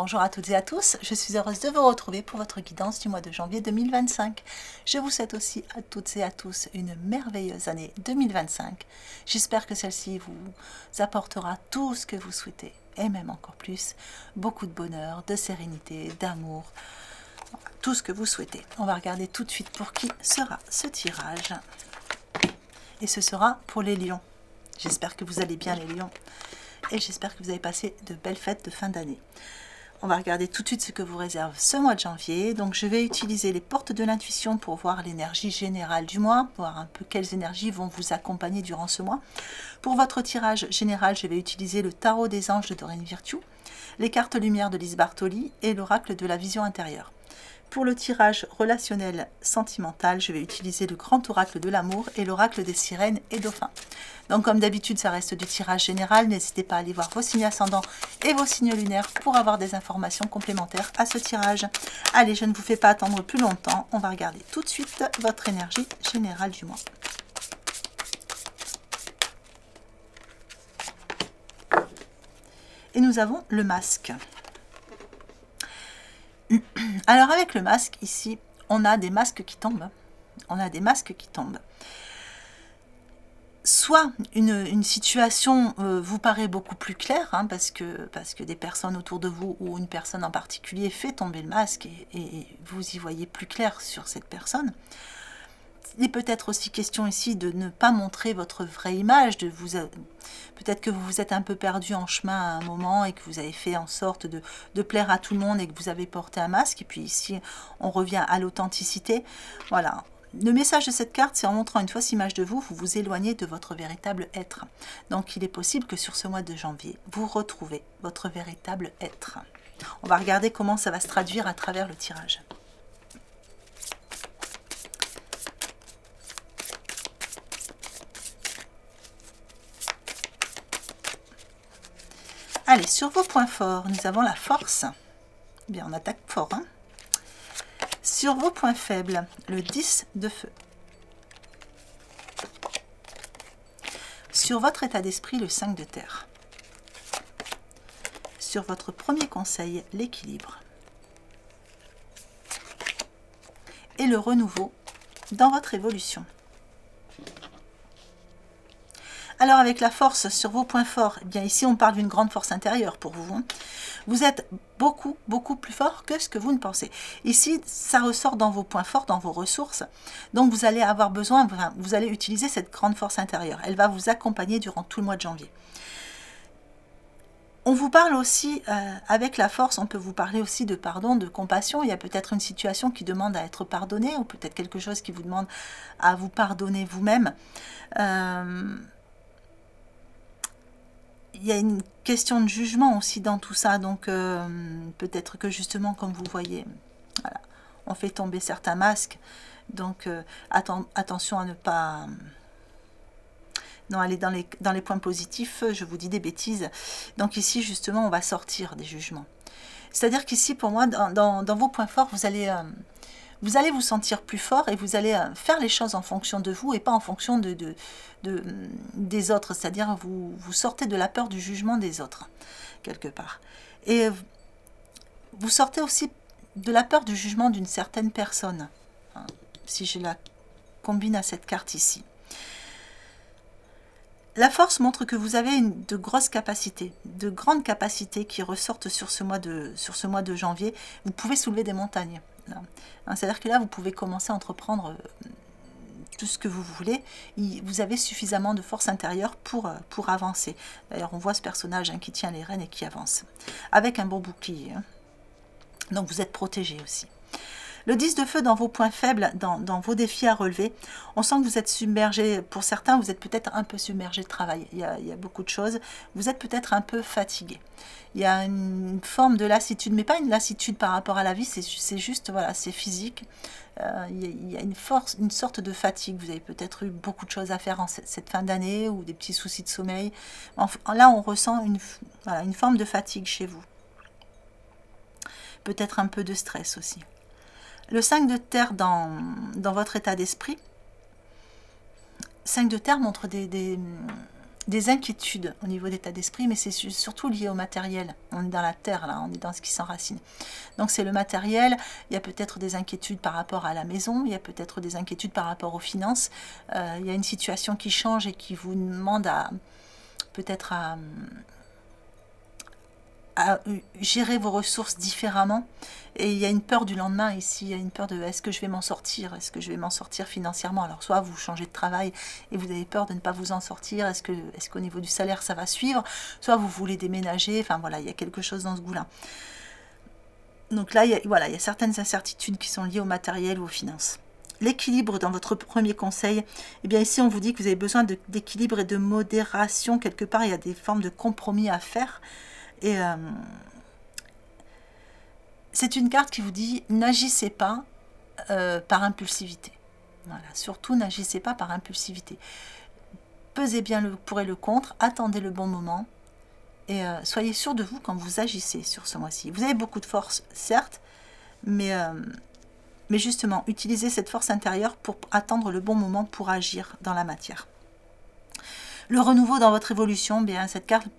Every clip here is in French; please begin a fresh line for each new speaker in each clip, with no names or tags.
Bonjour à toutes et à tous, je suis heureuse de vous retrouver pour votre guidance du mois de janvier 2025. Je vous souhaite aussi à toutes et à tous une merveilleuse année 2025. J'espère que celle-ci vous apportera tout ce que vous souhaitez, et même encore plus, beaucoup de bonheur, de sérénité, d'amour, tout ce que vous souhaitez. On va regarder tout de suite pour qui sera ce tirage. Et ce sera pour les lions. J'espère que vous allez bien les lions. Et j'espère que vous avez passé de belles fêtes de fin d'année. On va regarder tout de suite ce que vous réserve ce mois de janvier. Donc je vais utiliser les portes de l'intuition pour voir l'énergie générale du mois, voir un peu quelles énergies vont vous accompagner durant ce mois. Pour votre tirage général, je vais utiliser le tarot des anges de Doreen Virtue, les cartes lumière de Lise Bartoli et l'oracle de la vision intérieure. Pour le tirage relationnel sentimental, je vais utiliser le grand oracle de l'amour et l'oracle des sirènes et dauphins. Donc comme d'habitude, ça reste du tirage général. N'hésitez pas à aller voir vos signes ascendants et vos signes lunaires pour avoir des informations complémentaires à ce tirage. Allez, je ne vous fais pas attendre plus longtemps. On va regarder tout de suite votre énergie générale du mois. Et nous avons le masque. Alors avec le masque, ici, on a des masques qui tombent. On a des masques qui tombent. Soit une situation vous paraît beaucoup plus claire, hein, parce que des personnes autour de vous ou une personne en particulier fait tomber le masque et vous y voyez plus clair sur cette personne. Il est peut-être aussi question ici de ne pas montrer votre vraie image, peut-être que vous vous êtes un peu perdu en chemin à un moment et que vous avez fait en sorte de plaire à tout le monde et que vous avez porté un masque. Et puis ici, on revient à l'authenticité. Voilà. Le message de cette carte, c'est en montrant une fausse image de vous, vous vous éloignez de votre véritable être. Donc il est possible que sur ce mois de janvier, vous retrouvez votre véritable être. On va regarder comment ça va se traduire à travers le tirage. Allez, sur vos points forts, nous avons la force. Bien, on attaque fort, hein. Sur vos points faibles, le 10 de feu. Sur votre état d'esprit, le 5 de terre. Sur votre premier conseil, l'équilibre. Et le renouveau dans votre évolution. Alors avec la force sur vos points forts, eh bien ici on parle d'une grande force intérieure pour vous. Hein. Vous êtes beaucoup plus fort que ce que vous ne pensez. Ici, ça ressort dans vos points forts, dans vos ressources. Donc vous allez avoir besoin, vous allez utiliser cette grande force intérieure. Elle va vous accompagner durant tout le mois de janvier. On vous parle aussi, avec la force, on peut vous parler aussi de pardon, de compassion. Il y a peut-être une situation qui demande à être pardonnée ou peut-être quelque chose qui vous demande à vous pardonner vous-même. Il y a une question de jugement aussi dans tout ça, donc peut-être que justement, comme vous voyez, voilà, on fait tomber certains masques, donc attention à ne pas... Non, aller dans les points positifs, je vous dis des bêtises. Donc ici, justement, on va sortir des jugements. C'est-à-dire qu'ici, pour moi, dans vos points forts, vous allez vous sentir plus fort et vous allez faire les choses en fonction de vous et pas en fonction des autres. C'est-à-dire vous sortez de la peur du jugement des autres, quelque part. Et vous sortez aussi de la peur du jugement d'une certaine personne, hein, si je la combine à cette carte ici. La force montre que vous avez de grosses capacités, de grandes capacités qui ressortent sur ce mois de janvier. Vous pouvez soulever des montagnes. C'est-à-dire que là, vous pouvez commencer à entreprendre tout ce que vous voulez. Vous avez suffisamment de force intérieure pour avancer. D'ailleurs, on voit ce personnage qui tient les rênes et qui avance, avec un beau bouclier. Donc, vous êtes protégé aussi. Le 10 de feu dans vos points faibles, dans vos défis à relever, on sent que vous êtes submergé. Pour certains, vous êtes peut-être un peu submergé de travail. Il y a beaucoup de choses. Vous êtes peut-être un peu fatigué. Il y a une forme de lassitude, mais pas une lassitude par rapport à la vie, c'est juste, voilà, c'est physique. Il y a une sorte de fatigue. Vous avez peut-être eu beaucoup de choses à faire en cette fin d'année ou des petits soucis de sommeil. Là, on ressent une forme de fatigue chez vous. Peut-être un peu de stress aussi. Le 5 de terre dans votre état d'esprit, 5 de terre montre des des inquiétudes au niveau d'état d'esprit, mais c'est surtout lié au matériel. On est dans la terre, là, on est dans ce qui s'enracine. Donc c'est le matériel, il y a peut-être des inquiétudes par rapport à la maison, il y a peut-être des inquiétudes par rapport aux finances, il y a une situation qui change et qui vous demande à peut-être à gérer vos ressources différemment, et il y a une peur du lendemain ici, il y a une peur de est-ce que je vais m'en sortir, est-ce que je vais m'en sortir financièrement, alors soit vous changez de travail et vous avez peur de ne pas vous en sortir, est-ce qu'au niveau du salaire ça va suivre, soit vous voulez déménager, enfin voilà, il y a quelque chose dans ce goût-là. Donc là, il y a certaines incertitudes qui sont liées au matériel ou aux finances. L'équilibre dans votre premier conseil, eh bien ici on vous dit que vous avez besoin d'équilibre et de modération, quelque part il y a des formes de compromis à faire. Et c'est une carte qui vous dit n'agissez pas par impulsivité. Voilà, surtout n'agissez pas par impulsivité. Pesez bien le pour et le contre, attendez le bon moment et soyez sûr de vous quand vous agissez sur ce mois-ci. Vous avez beaucoup de force, certes, mais justement, utilisez cette force intérieure pour attendre le bon moment pour agir dans la matière. Le renouveau dans votre évolution, bien cette carte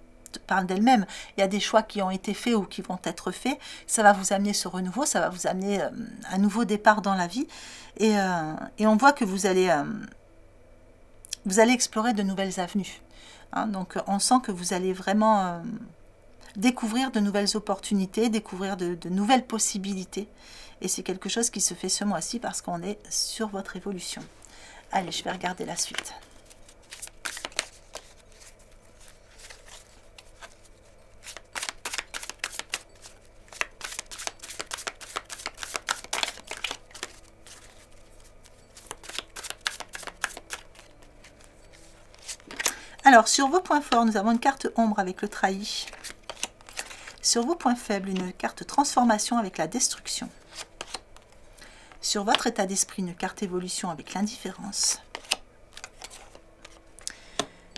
parle d'elle-même. Il y a des choix qui ont été faits ou qui vont être faits. Ça va vous amener ce renouveau, ça va vous amener un nouveau départ dans la vie. Et on voit que vous allez explorer de nouvelles avenues. Hein, donc on sent que vous allez vraiment découvrir de nouvelles opportunités, découvrir de nouvelles possibilités. Et c'est quelque chose qui se fait ce mois-ci parce qu'on est sur votre évolution. Allez, je vais regarder la suite. Alors, sur vos points forts, nous avons une carte ombre avec le trahi. Sur vos points faibles, une carte transformation avec la destruction. Sur votre état d'esprit, une carte évolution avec l'indifférence.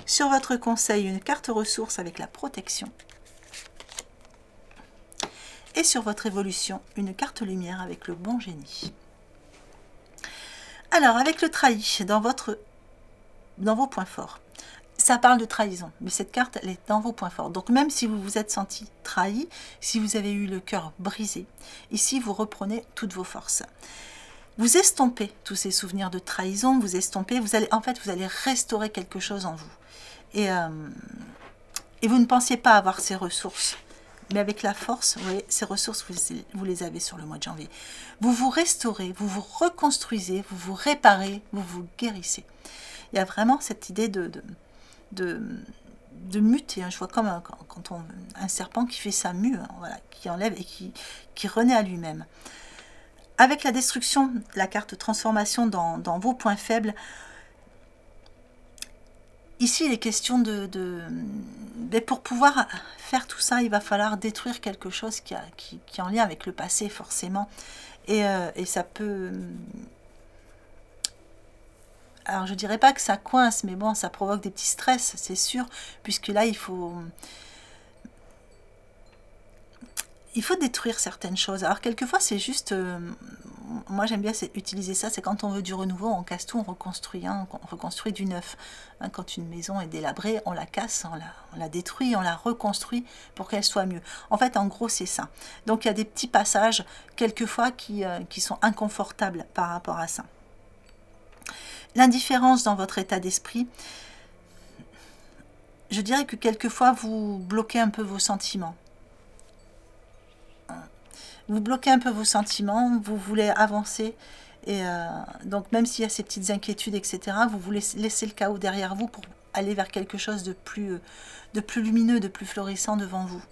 Sur votre conseil, une carte ressource avec la protection. Et sur votre évolution, une carte lumière avec le bon génie. Alors, avec le trahi, dans vos points forts, ça parle de trahison, mais cette carte, elle est dans vos points forts. Donc même si vous vous êtes senti trahi, si vous avez eu le cœur brisé, ici vous reprenez toutes vos forces. Vous estompez tous ces souvenirs de trahison, vous estompez, vous allez restaurer quelque chose en vous. Et vous ne pensiez pas avoir ces ressources. Mais avec la force, vous voyez, ces ressources, vous les avez sur le mois de janvier. Vous vous restaurez, vous vous reconstruisez, vous vous réparez, vous vous guérissez. Il y a vraiment cette idée de muter. Je vois comme un serpent qui fait sa mue, voilà, qui enlève et qui renaît à lui-même. Avec la destruction, la carte transformation dans vos points faibles, ici il est question mais pour pouvoir faire tout ça, il va falloir détruire quelque chose qui est en lien avec le passé forcément. Et ça peut... Alors je dirais pas que ça coince, mais bon, ça provoque des petits stress, c'est sûr, puisque là il faut détruire certaines choses. Alors quelquefois c'est juste, moi j'aime bien utiliser ça, c'est quand on veut du renouveau, on casse tout, on reconstruit, hein, on reconstruit du neuf. Hein, quand une maison est délabrée, on la casse, on la détruit, on la reconstruit pour qu'elle soit mieux. En fait, en gros, c'est ça. Donc il y a des petits passages, quelquefois, qui sont inconfortables par rapport à ça. L'indifférence dans votre état d'esprit, je dirais que quelquefois vous bloquez un peu vos sentiments. Vous bloquez un peu vos sentiments, vous voulez avancer, et donc même s'il y a ces petites inquiétudes, etc., vous voulez laisser le chaos derrière vous pour aller vers quelque chose de plus lumineux, de plus florissant devant vous.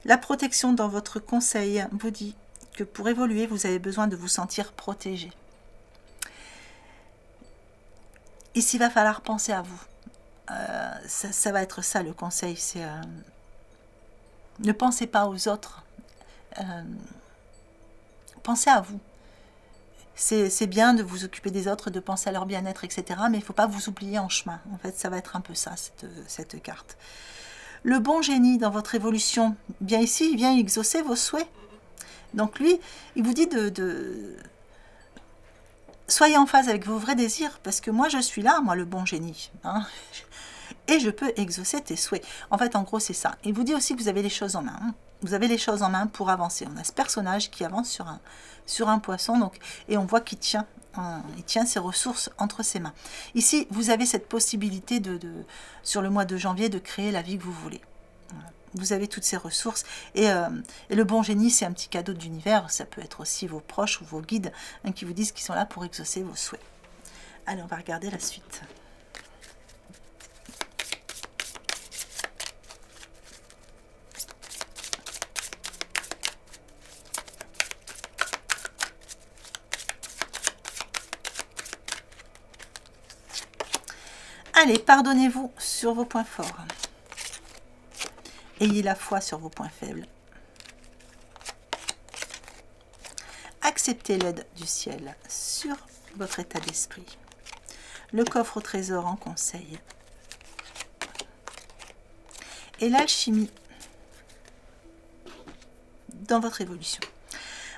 La protection dans votre conseil vous dit que pour évoluer, vous avez besoin de vous sentir protégé. Ici, il va falloir penser à vous. Ça va être ça le conseil, c'est ne pensez pas aux autres, pensez à vous. C'est bien de vous occuper des autres, de penser à leur bien-être, etc. Mais il ne faut pas vous oublier en chemin. En fait, ça va être un peu ça, cette carte. Le bon génie dans votre évolution, bien ici, il vient exaucer vos souhaits. Donc lui, il vous dit soyez en phase avec vos vrais désirs, parce que moi je suis là, moi le bon génie. Hein. et je peux exaucer tes souhaits. En fait, en gros, c'est ça. Il vous dit aussi que vous avez les choses en main. Hein. Vous avez les choses en main pour avancer. On a ce personnage qui avance sur un poisson, donc, et on voit qu'il tient ses ressources entre ses mains. Ici, vous avez cette possibilité sur le mois de janvier de créer la vie que vous voulez. Voilà. Vous avez toutes ces ressources et le bon génie, c'est un petit cadeau de l'univers. Ça peut être aussi vos proches ou vos guides hein, qui vous disent qu'ils sont là pour exaucer vos souhaits. Allez, on va regarder la suite. Allez, pardonnez-vous sur vos points forts. Ayez la foi sur vos points faibles. Acceptez l'aide du ciel sur votre état d'esprit. Le coffre au trésor en conseil. Et l'alchimie dans votre évolution.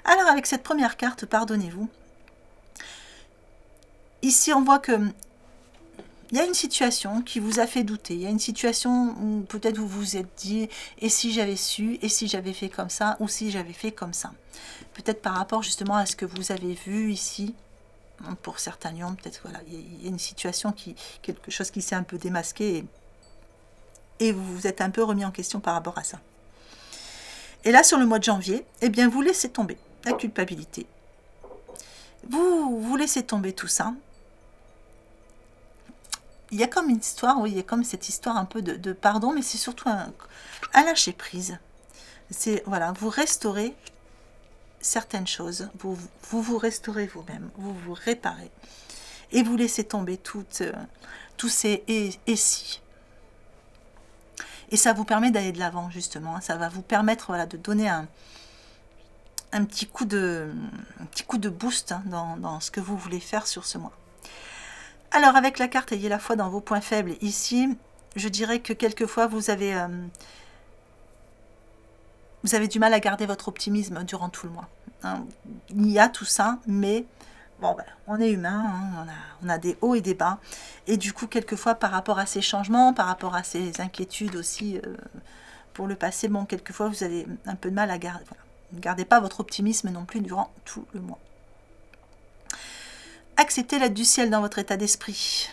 Alors, avec cette première carte, pardonnez-vous. Ici, on voit que il y a une situation qui vous a fait douter. Il y a une situation où peut-être vous vous êtes dit « et si j'avais su, et si j'avais fait comme ça, ou si j'avais fait comme ça ». Peut-être par rapport justement à ce que vous avez vu ici. Pour certains lions, peut-être voilà, il y a une situation, quelque chose qui s'est un peu démasqué et vous vous êtes un peu remis en question par rapport à ça. Et là, sur le mois de janvier, eh bien, vous laissez tomber la culpabilité. Vous laissez tomber tout ça. Il y a comme une histoire, oui, il y a comme cette histoire un peu de pardon, mais c'est surtout un lâcher prise. C'est, voilà, vous restaurez certaines choses, vous restaurez vous-même, vous vous réparez, et vous laissez tomber tous ces et si. Et ça vous permet d'aller de l'avant, justement. Ça va vous permettre voilà, de donner un petit coup de boost hein, dans ce que vous voulez faire sur ce mois. Alors, avec la carte, ayez la foi dans vos points faibles. Ici, je dirais que quelquefois, vous avez du mal à garder votre optimisme durant tout le mois. Hein. Il y a tout ça, mais bon, ben, on est humain, hein, on a des hauts et des bas. Et du coup, quelquefois, par rapport à ces changements, par rapport à ces inquiétudes aussi pour le passé, bon, quelquefois, vous avez un peu de mal à garder. Voilà. Ne gardez pas votre optimisme non plus durant tout le mois. Acceptez l'aide du ciel dans votre état d'esprit.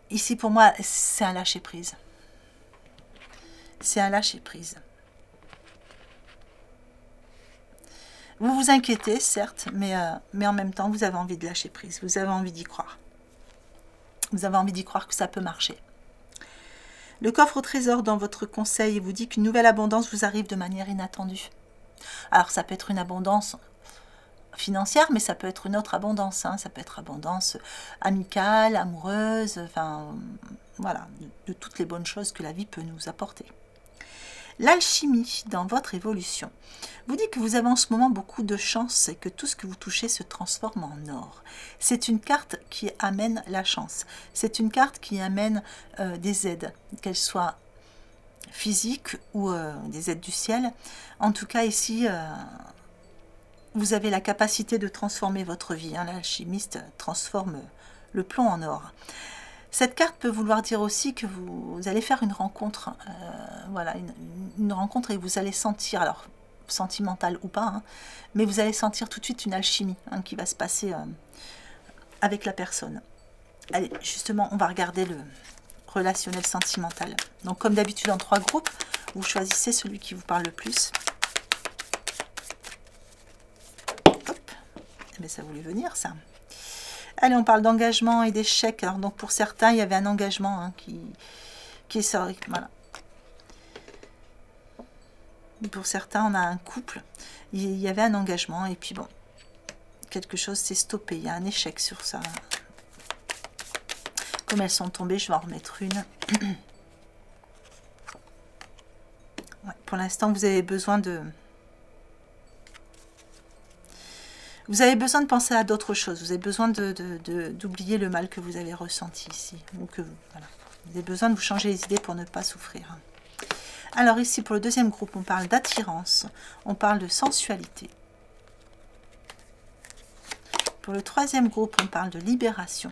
Ici, pour moi, c'est un lâcher-prise. C'est un lâcher-prise. Vous vous inquiétez, certes, mais en même temps, vous avez envie de lâcher prise. Vous avez envie d'y croire. Vous avez envie d'y croire que ça peut marcher. Le coffre au trésor dans votre conseil vous dit qu'une nouvelle abondance vous arrive de manière inattendue. Alors, ça peut être une abondance financière, mais ça peut être une autre abondance. Hein. Ça peut être abondance amicale, amoureuse, enfin, voilà, de toutes les bonnes choses que la vie peut nous apporter. L'alchimie dans votre évolution vous dit que vous avez en ce moment beaucoup de chance et que tout ce que vous touchez se transforme en or. C'est une carte qui amène la chance. C'est une carte qui amène des aides, qu'elles soient physiques ou des aides du ciel. En tout cas, ici, vous avez la capacité de transformer votre vie. Hein. L'alchimiste transforme le plomb en or. Cette carte peut vouloir dire aussi que vous allez faire une rencontre, voilà, une rencontre et vous allez sentir, alors sentimentale ou pas, hein, mais vous allez sentir tout de suite une alchimie hein, qui va se passer avec la personne. Allez, justement, on va regarder le relationnel sentimental. Donc, comme d'habitude, en 3 groupes, vous choisissez celui qui vous parle le plus. Hop, mais ça voulait venir, ça. Allez, on parle d'engagement et d'échec. Alors, donc, pour certains, il y avait un engagement hein, qui est sorti. Voilà. Pour certains, on a un couple. Il y avait un engagement et puis bon, quelque chose s'est stoppé. Il y a un échec sur ça. Comme elles sont tombées, je vais en remettre une. Ouais, pour l'instant, vous avez besoin de... Vous avez besoin de penser à d'autres choses. Vous avez besoin d'oublier le mal que vous avez ressenti ici. Ou que, voilà. Vous avez besoin de vous changer les idées pour ne pas souffrir. Alors ici, pour le deuxième groupe, on parle d'attirance. On parle de sensualité. Pour le troisième groupe, on parle de libération.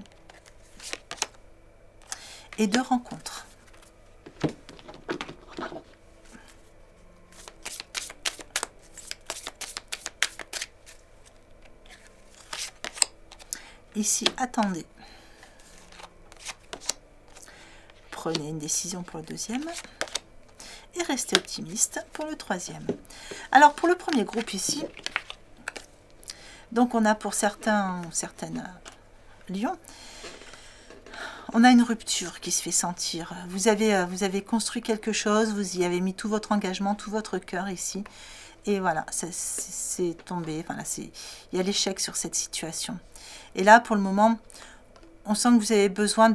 et de rencontres. Ici, attendez. Prenez une décision pour le deuxième. Et restez optimiste pour le troisième. Alors, pour le premier groupe ici, donc on a pour certains ou certaines lions, on a une rupture qui se fait sentir. Vous avez construit quelque chose, vous y avez mis tout votre engagement, tout votre cœur ici. Et voilà, c'est tombé. Enfin, là, il y a l'échec sur cette situation. Et là, pour le moment, on sent que vous avez besoin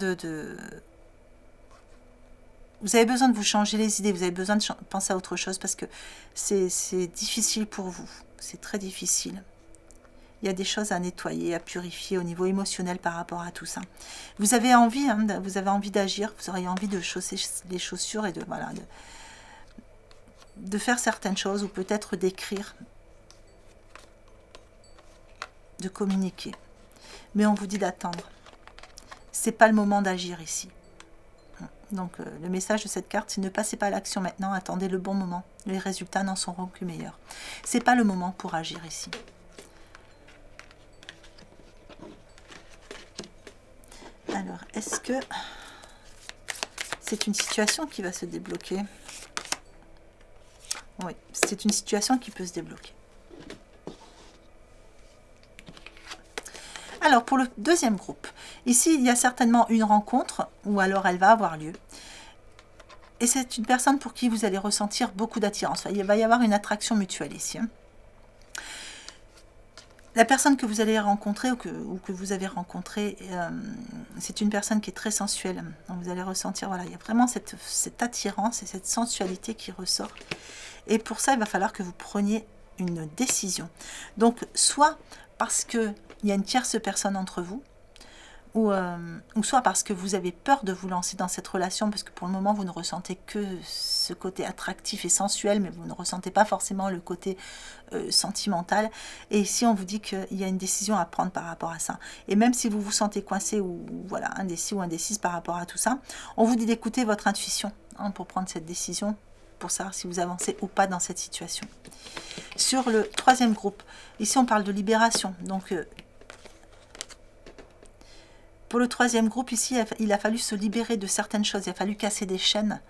vous avez besoin de vous changer les idées, vous avez besoin de penser à autre chose parce que c'est difficile pour vous. C'est très difficile. Il y a des choses à nettoyer, à purifier au niveau émotionnel par rapport à tout ça. Vous avez envie, vous avez envie d'agir, vous auriez envie de chausser les chaussures et de faire certaines choses ou peut-être d'écrire, de communiquer. Mais on vous dit d'attendre. C'est pas le moment d'agir ici. Donc le message de cette carte, c'est ne passez pas à l'action maintenant, attendez le bon moment. Les résultats n'en seront que meilleurs. C'est pas le moment pour agir ici. Alors, est-ce que c'est une situation qui va se débloquer? Oui, c'est une situation qui peut se débloquer. Alors, pour le deuxième groupe, ici, il y a certainement une rencontre, ou alors elle va avoir lieu. Et c'est une personne pour qui vous allez ressentir beaucoup d'attirance. Enfin, il va y avoir une attraction mutuelle ici. La personne que vous allez rencontrer ou que vous avez rencontrée, c'est une personne qui est très sensuelle. Donc vous allez ressentir, voilà, il y a vraiment cette attirance et cette sensualité qui ressort. Et pour ça, il va falloir que vous preniez une décision. Donc, soit parce qu'il y a une tierce personne entre vous, ou soit parce que vous avez peur de vous lancer dans cette relation, parce que pour le moment, vous ne ressentez que ce côté attractif et sensuel, mais vous ne ressentez pas forcément le côté sentimental. Et ici, on vous dit qu'il y a une décision à prendre par rapport à ça. Et même si vous vous sentez coincé ou voilà, indécis ou indécise par rapport à tout ça, on vous dit d'écouter votre intuition pour prendre cette décision, pour savoir si vous avancez ou pas dans cette situation. Sur le troisième groupe, ici, on parle de libération. Donc, pour le troisième groupe, ici, il a fallu se libérer de certaines choses. Il a fallu casser des chaînes,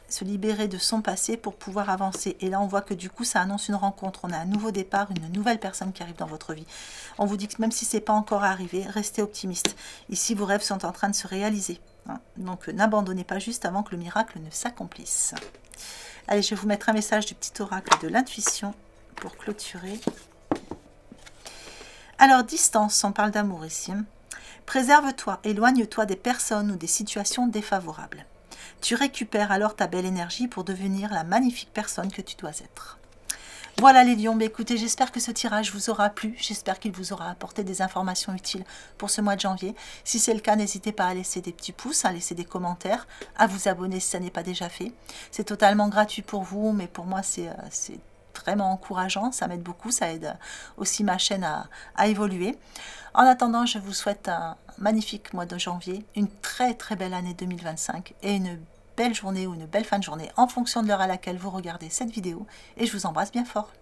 se libérer de son passé pour pouvoir avancer. Et là, on voit que du coup, ça annonce une rencontre. On a un nouveau départ, une nouvelle personne qui arrive dans votre vie. On vous dit que même si ce n'est pas encore arrivé, restez optimiste. Ici, vos rêves sont en train de se réaliser. Donc, n'abandonnez pas juste avant que le miracle ne s'accomplisse. Allez, je vais vous mettre un message du petit oracle de l'intuition pour clôturer. Alors, distance, on parle d'amour ici. Préserve-toi, éloigne-toi des personnes ou des situations défavorables. Tu récupères alors ta belle énergie pour devenir la magnifique personne que tu dois être. Voilà les lions, écoutez, j'espère que ce tirage vous aura plu, j'espère qu'il vous aura apporté des informations utiles pour ce mois de janvier. Si c'est le cas, n'hésitez pas à laisser des petits pouces, à laisser des commentaires, à vous abonner si ça n'est pas déjà fait. C'est totalement gratuit pour vous, mais pour moi c'est vraiment encourageant, ça m'aide beaucoup, ça aide aussi ma chaîne à évoluer. En attendant, je vous souhaite un magnifique mois de janvier, une très très belle année 2025 et une belle journée ou une belle fin de journée en fonction de l'heure à laquelle vous regardez cette vidéo. Et je vous embrasse bien fort.